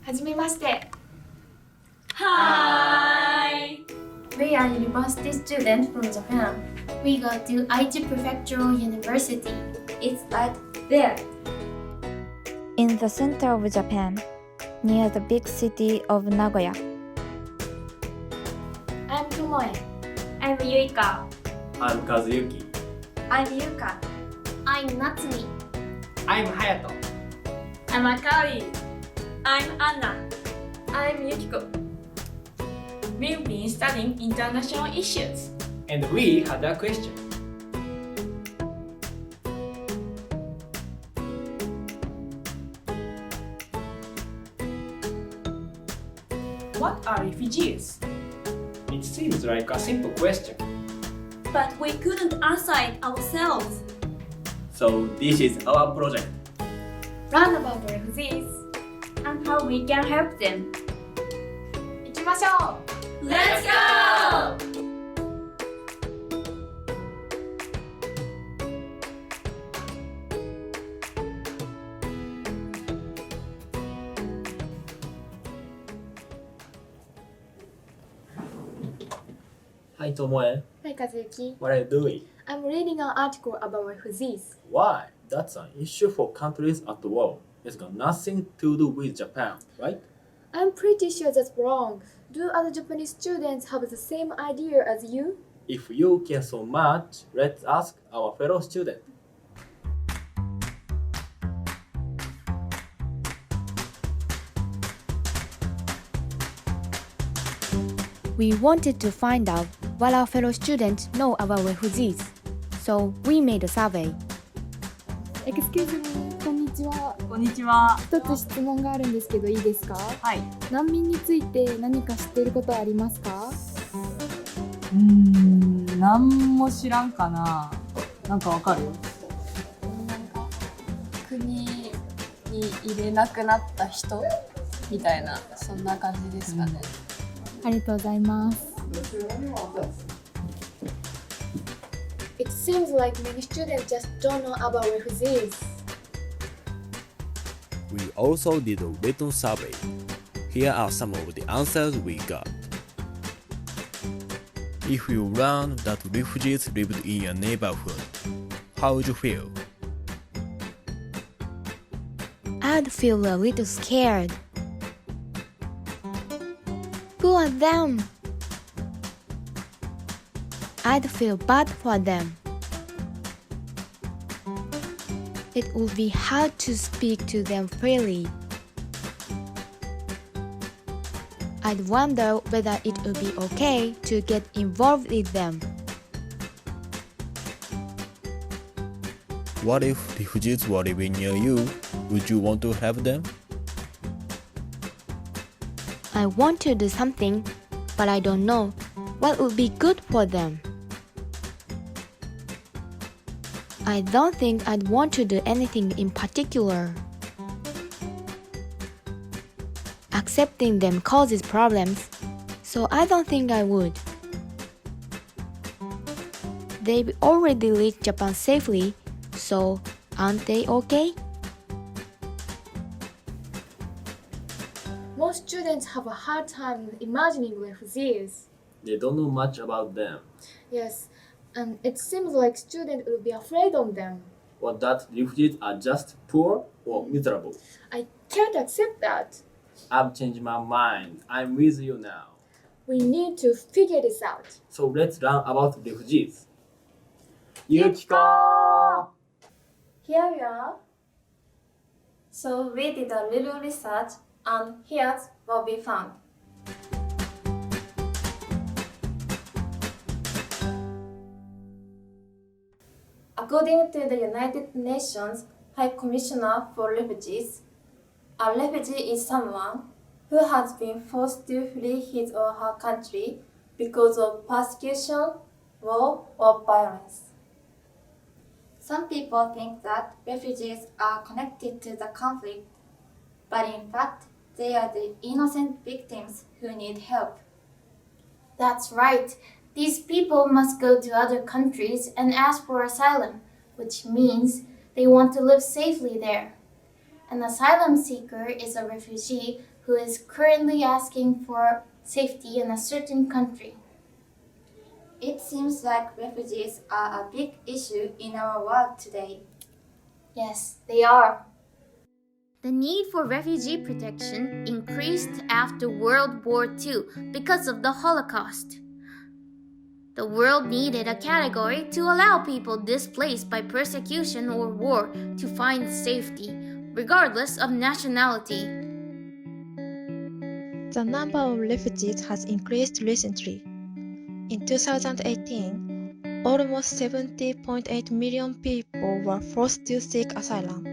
はじめまして。Hi! We are university students from Japan. We go to Aichi Prefectural University. It's right there. In the center of Japan, near the big city of Nagoya. I'm Tomoe. I'm Yuika. I'm Kazuyuki. I'm Yuka. I'm Natsumi. I'm Hayato. I'm Akari. I'm Anna. I'm Yukiko. We've been studying international issues. And we had a question. What are refugees? It seems like a simple question. But we couldn't answer it ourselves. So this is our project. Learn about refugees. And how we can help them. 行きましょう。 Let's go! はい、Tomoe. はい、和幸。 What are you doing? I'm reading an article about refugees. Why? That's an issue for countries at war. It's got nothing to do with Japan, right? I'm pretty sure that's wrong. Do other Japanese students have the same idea as you? If you care so much, let's ask our fellow student. We wanted to find out what our fellow students know about refugees, so we made a survey. Excuse me, こんにちは。こんにちは。一つ質問があるんですけどいいですか？はい。難民について何か知っていることはありますか？なんも知らんかな。なんかわかる？なんか国に入れなくなった人みたいなそんな感じですかね。ありがとうございます。It seems like many students just don't know about refugees. We also did a written survey. Here are some of the answers we got. If you learned that refugees lived in your neighborhood, how would you feel? I'd feel a little scared. Who are them? I'd feel bad for them. It would be hard to speak to them freely. I'd wonder whether it would be okay to get involved with them. What if refugees were living near you? Would you want to help them? I want to do something, but I don't know what would be good for them. I don't think I'd want to do anything in particular. Accepting them causes problems, so I don't think I would. They've already reached Japan safely, so aren't they okay? Most students have a hard time imagining refugees. They don't know much about them. Yes, and it seems like students will be afraid of them. Or that refugees are just poor or miserable. I can't accept that. I've changed my mind. I'm with you now. We need to figure this out. So let's learn about refugees. Yukiko! Here we are. So we did a little research, and here's what we found. According to the United Nations High Commissioner for Refugees, a refugee is someone who has been forced to flee his or her country because of persecution, war, or violence. Some people think that refugees are connected to the conflict, but in fact, they are the innocent victims who need help. That's right. These people must go to other countries and ask for asylum, which means they want to live safely there. An asylum seeker is a refugee who is currently asking for safety in a certain country. It seems like refugees are a big issue in our world today. Yes, they are. The need for refugee protection increased after World War II because of the Holocaust. The world needed a category to allow people displaced by persecution or war to find safety, regardless of nationality. The number of refugees has increased recently. In 2018, almost 70.8 million people were forced to seek asylum.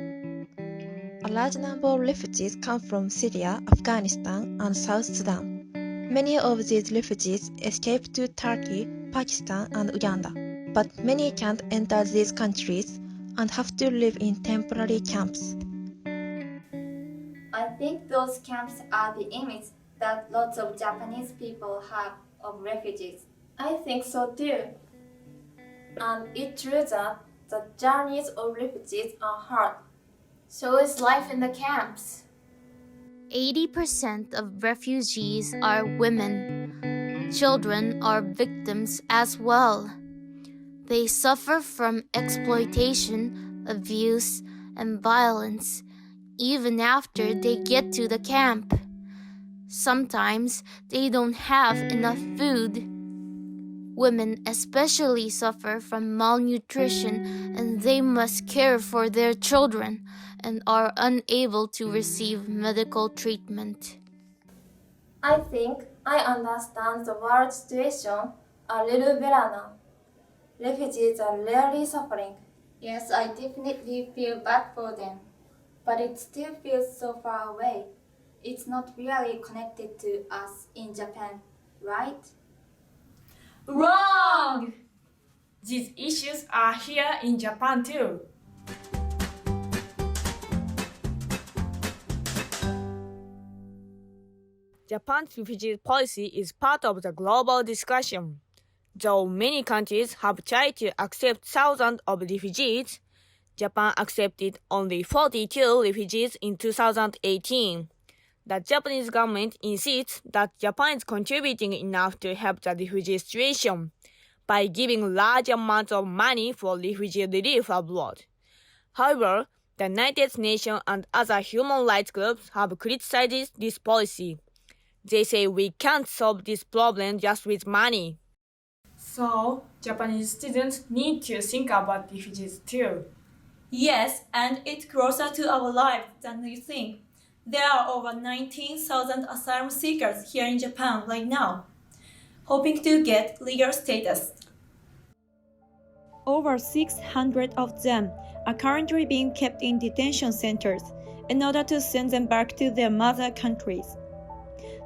A large number of refugees come from Syria, Afghanistan, and South Sudan. Many of these refugees escaped to Turkey, Pakistan, and Uganda, but many can't enter these countries and have to live in temporary camps. I think those camps are the image that lots of Japanese people have of refugees. I think so too. And it's true that the journeys of refugees are hard. So is life in the camps. 80% of refugees are women. Children are victims as well. They suffer from exploitation, abuse, and violence even after they get to the camp. Sometimes they don't have enough food. Women especially suffer from malnutrition, and they must care for their children and are unable to receive medical treatment. I think I understand the world situation a little better now. Refugees are really suffering. Yes, I definitely feel bad for them. But it still feels so far away. It's not really connected to us in Japan, right? Wrong! These issues are here in Japan too. Japan's refugee policy is part of the global discussion. Though many countries have tried to accept thousands of refugees, Japan accepted only 42 refugees in 2018. The Japanese government insists that Japan is contributing enough to help the refugee situation by giving large amounts of money for refugee relief abroad. However, the United Nations and other human rights groups have criticized this policy. They say we can't solve this problem just with money. So, Japanese students need to think about refugees too. Yes, and it's closer to our lives than we think. There are over 19,000 asylum seekers here in Japan right now, hoping to get legal status. Over 600 of them are currently being kept in detention centers in order to send them back to their mother countries.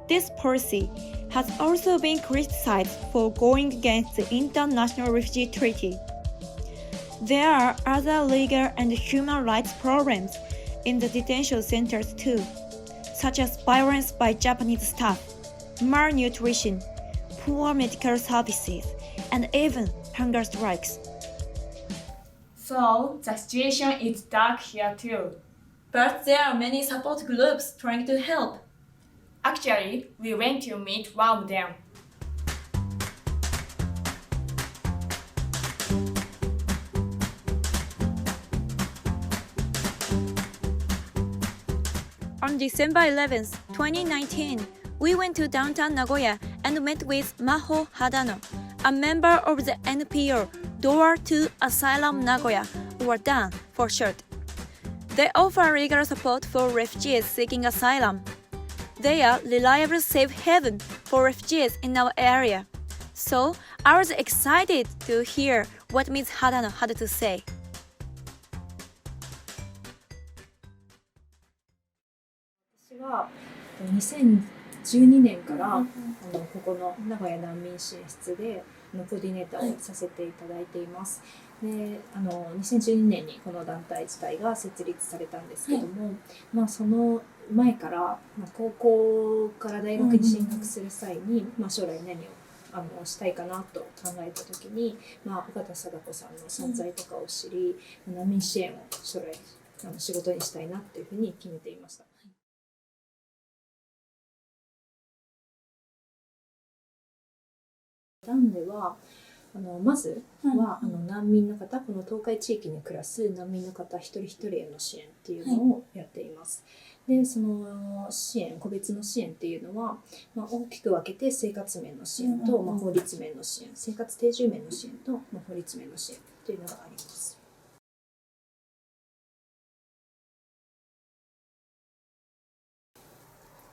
This policy has also been criticized for going against the International Refugee Treaty. There are other legal and human rights problems in the detention centers too, such as violence by Japanese staff, malnutrition, poor medical services, and even hunger strikes. So, the situation is dark here too. But there are many support groups trying to help. Actually, we went to meet one of them. On December 11th, 2019, we went to downtown Nagoya and met with Maho Hadano, a member of the NPO Door to Asylum Nagoya, or DAN for short. They offer legal support for refugees seeking asylum. They are reliable safe haven for refugees in our area. So I was excited to hear what Ms. Hadano had to say. 私は2012年からここの名古屋難民支援室でコーディネーターをさせていただいています。で2012年にこの団体自体が設立されたんですけども、その前から、高校から大学に進学する際に、将来何をしたいかなと考えた時に、岡田貞子さんの存在とかを知り、難民支援を将来仕事にしたいなっていうふうに決めていました。DANではまずは難民の方、この東海地域に暮らす難民の方一人一人への支援っていうのをやっています。でその支援、個別の支援っていうのは、大きく分けて生活面の支援と、法律面の支援、生活定住面の支援と、法律面の支援というのがあります。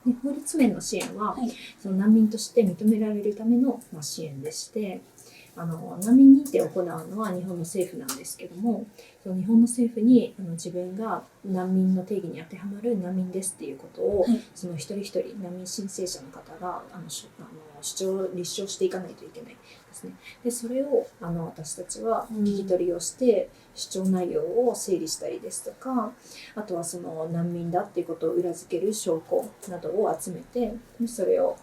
で法律面の支援は、その難民として認められるための支援でして、難民認定を行うのは日本の政府なんですけども、その日本の政府に自分が難民の定義に当てはまる難民ですっていうことを、その一人一人難民申請者の方が立証していかないといけないですね。でそれを私たちは聞き取りをして、主張内容を整理したりですとか、あとはその難民だっていうことを裏付ける証拠などを集めて、それを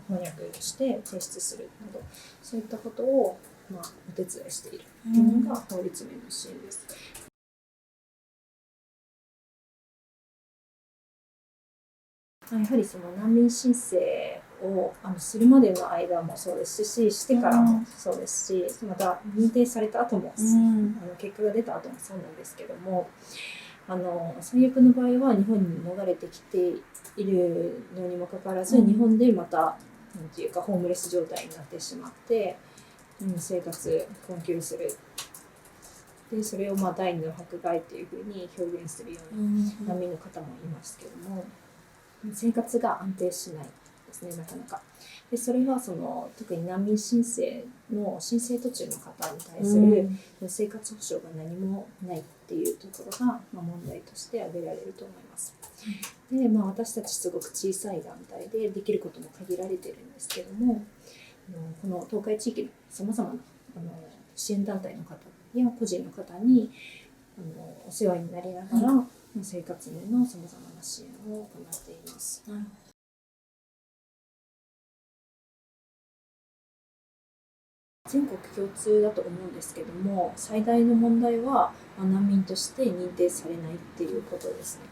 翻訳して提出するなど、そういったことをお手伝いしているというのが法律面の支援です。やはりその難民申請をするまでの間もそうですし、してからもそうですし、また認定された後も、結果が出た後もそうなんですけども、最悪の場合は日本に逃れてきているのにもかかわらず、日本でまたなんていうかホームレス状態になってしまって、生活困窮する。でそれを第二の迫害というふうに表現するような難民の方もいますけども、生活が安定しないですね、なかなか。でそれは特に難民申請の申請途中の方に対する生活保障が何もないっていうところが問題として挙げられると思います。で私たちすごく小さい団体でできることも限られてるんですけども、この東海地域のさまざまな支援団体の方や個人の方にお世話になりながら、生活面のさまざまな支援を行っています。全国共通だと思うんですけども、最大の問題は難民として認定されないっていうことですね。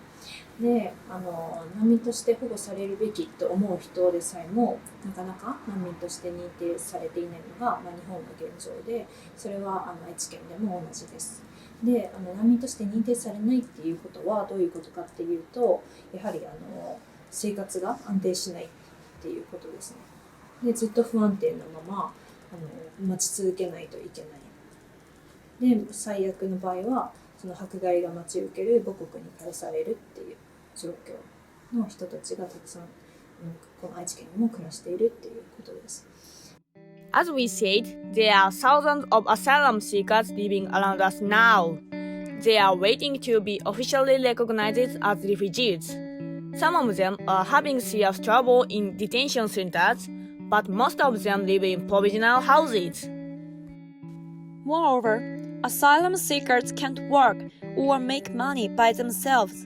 で難民として保護されるべきと思う人でさえもなかなか難民として認定されていないのが、日本の現状で、それは愛知県でも同じです。で難民として認定されないっていうことはどういうことかっていうと、やはり生活が安定しないっていうことですね。でずっと不安定なまま待ち続けないといけない。で最悪の場合はその迫害が待ち受ける母国に返されるっていう状況の人たちがたくさんこの愛知県にも暮らしているっていうことです。As we said, there are thousands of asylum seekers living around us now. They are waiting to be officially recognized as refugees. Some of them are having serious trouble in detention centers, but most of them live in provisional houses. Moreover, asylum seekers can't work or make money by themselves.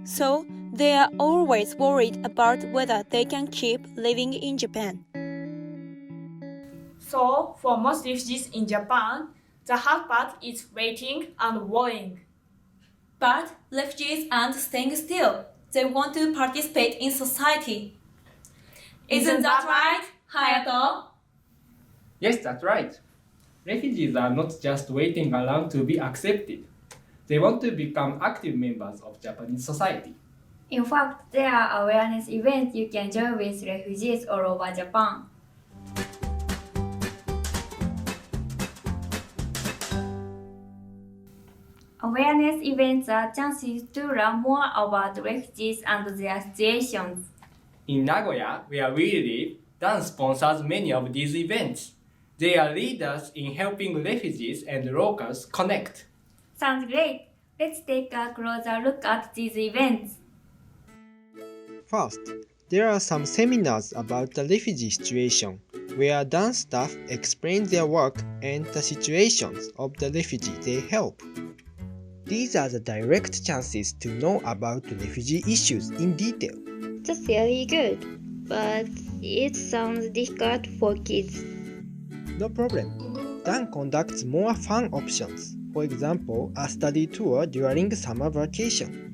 So, they are always worried about whether they can keep living in Japan. So, for most refugees in Japan, the hard part is waiting and worrying. But refugees aren't staying still. They want to participate in society. Isn't that right, Hayato? Yes, that's right. Refugees are not just waiting around to be accepted. They want to become active members of Japanese society. In fact, there are awareness events you can join with refugees all over Japan. Awareness events are chances to learn more about refugees and their situations. In Nagoya, where we live, DAN sponsors many of these events. They are leaders in helping refugees and locals connect. Sounds great. Let's take a closer look at these events. First, there are some seminars about the refugee situation, where DAN staff explain their work and the situations of the refugee they help. These are the direct chances to know about refugee issues in detail. That's very good, but it sounds difficult for kids. No problem. DAN conducts more fun options. For example, a study tour during summer vacation.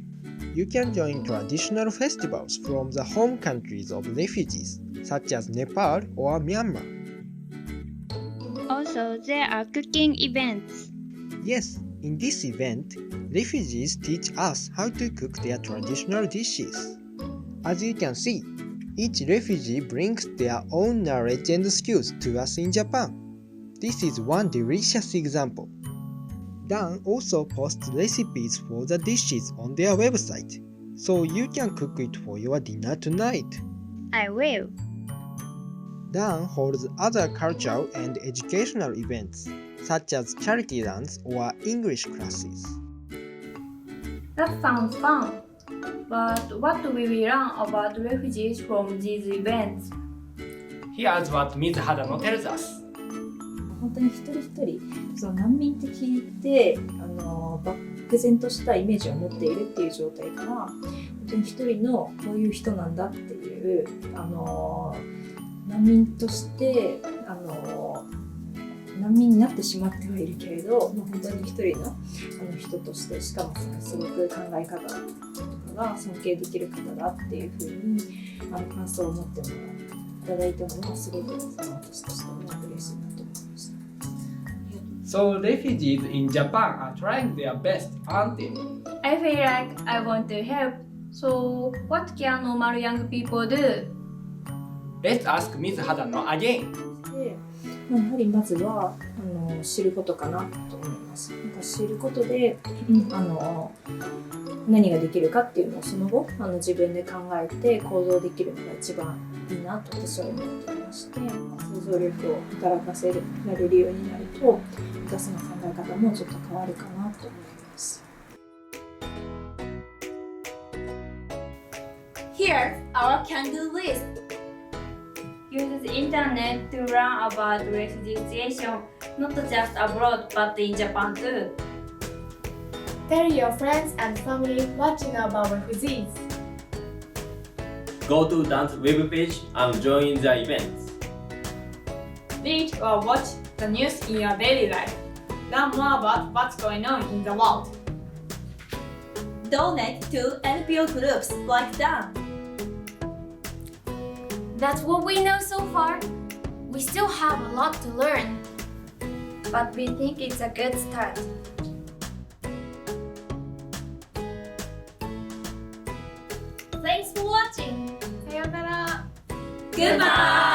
You can join traditional festivals from the home countries of refugees, such as Nepal or Myanmar. Also, there are cooking events. Yes, in this event, refugees teach us how to cook their traditional dishes. As you can see, each refugee brings their own knowledge and skills to us in Japan. This is one delicious example. DAN also posts recipes for the dishes on their website, so you can cook it for your dinner tonight. I will. DAN holds other cultural and educational events, such as charity runs or English classes. That sounds fun. But what will we learn about refugees from these events? Here's what Ms. Hadano tells us. 本当に一人一人その難民って聞いて漠然としたイメージを持っているっていう状態から本当に一人のこういう人なんだっていう難民として難民になってしまってはいるけれど、本当に一人の人としてしかもすごく考え方とかが尊敬できる方だっていうふうに感想を持ってもいただいたのはすごく私としても嬉しいなと思いました。So refugees in Japan are trying their best, aren't they? I feel like I want to help. So what can normal young people do? Let's ask Ms. Hadano again. やはりまずは知ることかなと思います。なんか知ることで、何ができるかっていうのをその後自分で考えて行動できるのが一番いいなと私は思っていまして、想像力を働かせられるようになると私の考え方もちょっと変わるかなと思います。Here's our can-do list. Use the internet to learn about refugee situation, not just abroad but in Japan too. Tell your friends and family what you know about refugees. Go to DAN's webpage and join the events. Read or watch the news in your daily life. Learn more about what's going on in the world. Donate to NPO groups like DAN. That's what we know so far. We still have a lot to learn. But we think it's a good start. Thanks for watching. さようなら. Goodbye!